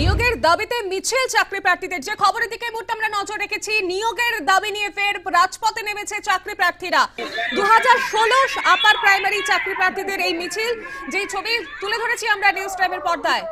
নিয়োগের দাবিতে মিছিল চাকরি প্রার্থীদের। যে খবরের দিকে মুহূর্তে আমরা নজর রেখেছি, নিয়োগের দাবি নিয়ে ফের রাজপথে নেমেছে চাকরি প্রার্থীরা। 2016 আপার প্রাইমারি চাকরি প্রার্থীদের এই মিছিল, যে ছবি তুলে ধরেছি আমরা নিউজ টাইমের পর্দায়।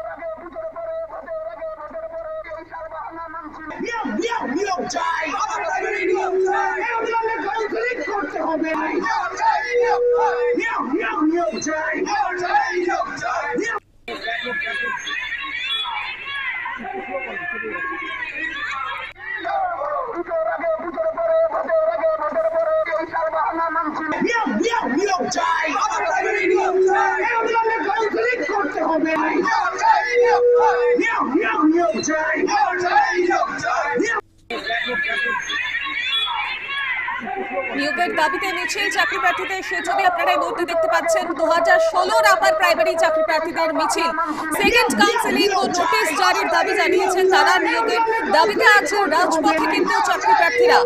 নিয়োগের দাবিতে মিছিল চাকরি প্রার্থীদের, সে ছবি আপনারা এই মুহূর্তে দেখতে পাচ্ছেন। 2016 আপার প্রাইমারি চাকরি প্রার্থীদের মিছিল। সেকেন্ড কাউন্সিলিং ও নোটিশ জারির দাবি জানিয়েছেন তারা। নিয়োগের দাবিতে আছে রাজপথে কিন্তু চাকরি প্রার্থীরা।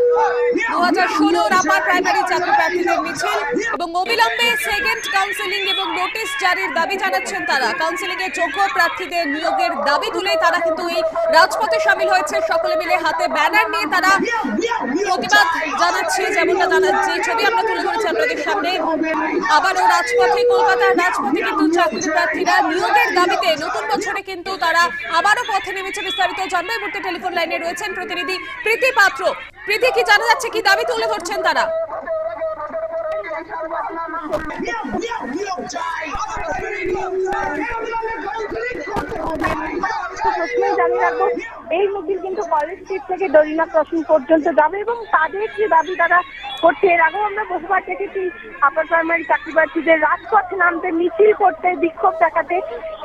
2016 আপার প্রাইমারি চাকরি প্রার্থীদের মিছিল এবং অবিলম্বে সেকেন্ড কাউন্সিলিং এবং নোটিশ জারির দাবি জানাচ্ছেন তারা। কাউন্সিলিং এর যোগ্য প্রার্থীদের নিয়োগের দাবি তুলে তারা কিন্তু এই রাজপথে সামিল হয়েছে। সকলে মিলে হাতে ব্যানার নিয়ে তারা প্রতিবাদ জানাচ্ছে। যেমনটা জানাচ্ছে ছবি আমরা তুলে ধরেছি আপনাদের সামনে। আবারও রাজপথে, কলকাতার রাজপথে কিন্তু চাকরি প্রার্থীরা নিয়োগের দাবিতে নতুন বছরে কিন্তু তারা আবারও পথে নেমেছে। বিস্তারিত জানবো এই মুহূর্তে টেলিফোন লাইনে রয়েছেন প্রতিনিধি প্রীতি পাত্র। প্রীতি, কি জানা যাচ্ছে, কি দাবি তুলে ধরছেন তারা? জানিয়ে রাখবো, এই মিছিল কিন্তু কলেজ স্ট্রিট থেকে দরিনা ক্রসিং পর্যন্ত যাবে এবং তাদের যে দাবি তারা করছে, এর আগেও আমরা বহুবার দেখেছি আপার প্রাইমারি চাকরি প্রার্থীদের রাজপথে নামতে, মিছিল করতে, বিক্ষোভ দেখাতে।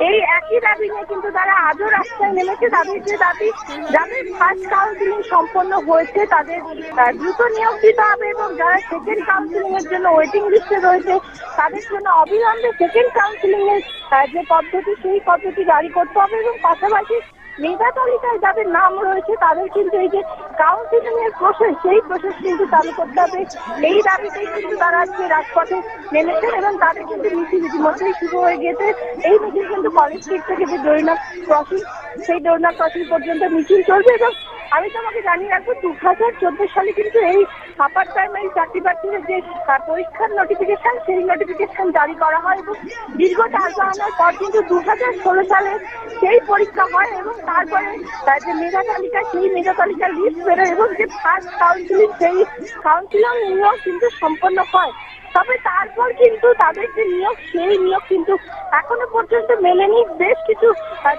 এই একই দাবি নিয়ে কিন্তু তারা আজও রাস্তায় নেমেছে। তাদের যে দাবি, যাদের ফার্স্ট কাউন্সিলিং সম্পন্ন হয়েছে তাদের দ্রুত নিয়োগ দিতে হবে এবং যারা সেকেন্ড কাউন্সিলিং এর জন্য ওয়েটিং লিস্টে রয়েছে তাদের জন্য অবিলম্বে সেকেন্ড কাউন্সিলিং এর যে পদ্ধতি, সেই পদ্ধতি জারি করতে হবে এবং পাশাপাশি মেধা তালিকায় যাদের নাম রয়েছে তাদের কিন্তু এই যে কাউন্সিলিং এর প্রসেস, সেই প্রসেস কিন্তু চালু করতে হবে। এই দাবিতেই কিন্তু তারা আজকে রাজপথে নেমেছেন এবং তাদের কিন্তু মিছিল ইতিমধ্যেই শুরু হয়ে গিয়েছে। এই মিছিল কিন্তু কলেজ স্ট্রিট থেকে যে দরিনা ক্রসিং, সেই দরিনা ক্রসিং পর্যন্ত মিছিল চলবে। এবং আমি তোমাকে জানিয়ে রাখবো, 2014 সালে কিন্তু এই আপার প্রাইমারি চাকরি প্রার্থীদের যে পরীক্ষার নোটিফিকেশন, সেই নোটিফিকেশন জারি করা হয় এবং দীর্ঘ টালবাহানার পর কিন্তু 2016 সালে সেই পরীক্ষা হয় এবং তারপরে যে মেধা তালিকা, সেই মেধা তালিকার লিস্ট বেরোয় এবং যে ফার্স্ট কাউন্সিলিং, সেই কাউন্সিলিং নিয়োগ কিন্তু সম্পন্ন হয়। তবে তারপর কিন্তু তাদের যে নিয়োগ, সেই নিয়োগ কিন্তু এখনো পর্যন্ত মেলেনি। বেশ কিছু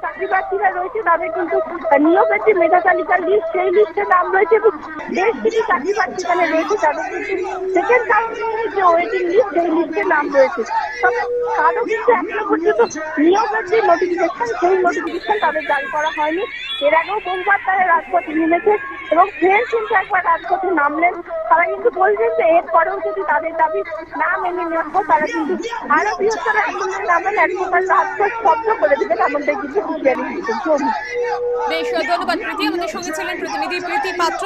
চাকরি প্রার্থীরা রয়েছে, তাদের কিন্তু নিয়োগের যে মেধা তালিকার লিস্ট, সেই লিস্টে নাম রয়েছে এবং বেশ কিছু চাকরি প্রার্থী এখানে রয়েছে তাদের কিন্তু সেকেন্ড কাউন্সিলিং এর যে ওয়েটিং লিস্ট, সেই লিস্টে নাম রয়েছে। তবে কারো কিন্তু এখনো পর্যন্ত নিয়োগের যে নোটিফিকেশন, সেই নোটিফিকেশন তাদের জারি করা হয়নি। এর আগেও বহুবার তারা রাজপথে নেমেছে এবং ফের কিন্তু একবার রাজপথে নামলেন। তারা কিন্তু বলছেন যে এরপরেও যদি তাদের দাবি না মেনে নেওয়া হয় তারা কিন্তু আরো বৃহত্তর আন্দোলনে নামেন, এক প্রকার রাজপথ স্তব্ধ করে দেবেন, এমনটাই কিন্তু হুঁশিয়ারি দিচ্ছেন। বেশ, ধন্যবাদ প্রীতি। আমাদের সঙ্গে ছিলেন প্রতিনিধি প্রীতি পাত্র।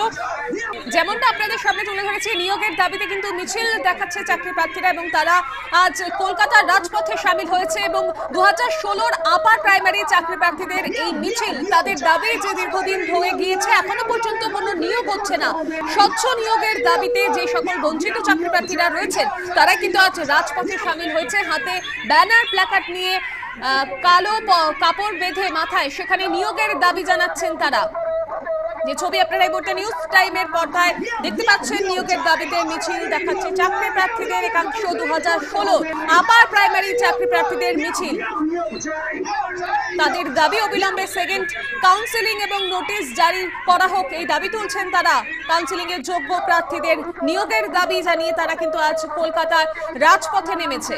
যেমনটা আপনাদের সামনে তুলে ধরেছি, নিয়োগের দাবিতে কিন্তু মিছিল দেখাচ্ছে চাকরি প্রার্থীরা এবং তারা আজ কলকাতার রাজপথে সামিল হয়েছে এবং 2016 আপার প্রাইমারি চাকরি প্রার্থীদের এই মিছিল, তাদের দাবি যে দীর্ঘদিন হয়ে গিয়েছে এখনো পর্যন্ত কোনো নিয়োগ হচ্ছে না। স্বচ্ছ নিয়োগের দাবিতে যে সকল বঞ্চিত চাকরি প্রার্থীরা রয়েছেন তারা কিন্তু আজ রাজপথে সামিল হয়েছে। হাতে ব্যানার, প্ল্যাকার্ড নিয়ে, কালো কাপড় বেঁধে মাথায়, সেখানে নিয়োগের দাবি জানাচ্ছেন তারা। যে ছবি আপনারা এই মুহূর্তে নিউজ টাইমের পর্দায় দেখতে পাচ্ছেন, নিয়োগের দাবিতে মিছিল দেখাচ্ছে চাকরি প্রার্থীদের একাংশ। 2016 আপার প্রাইমারি চাকরি প্রার্থীদের মিছিল, তাদের দাবি অবিলম্বে সেকেন্ড কাউন্সিলিং এবং নোটিশ জারি করা হোক, এই দাবি তুলছেন তারা। কাউন্সিলিং এর যোগ্য প্রার্থীদের নিয়োগের দাবি জানিয়ে তারা কিন্তু আজ কলকাতার রাজপথে নেমেছে।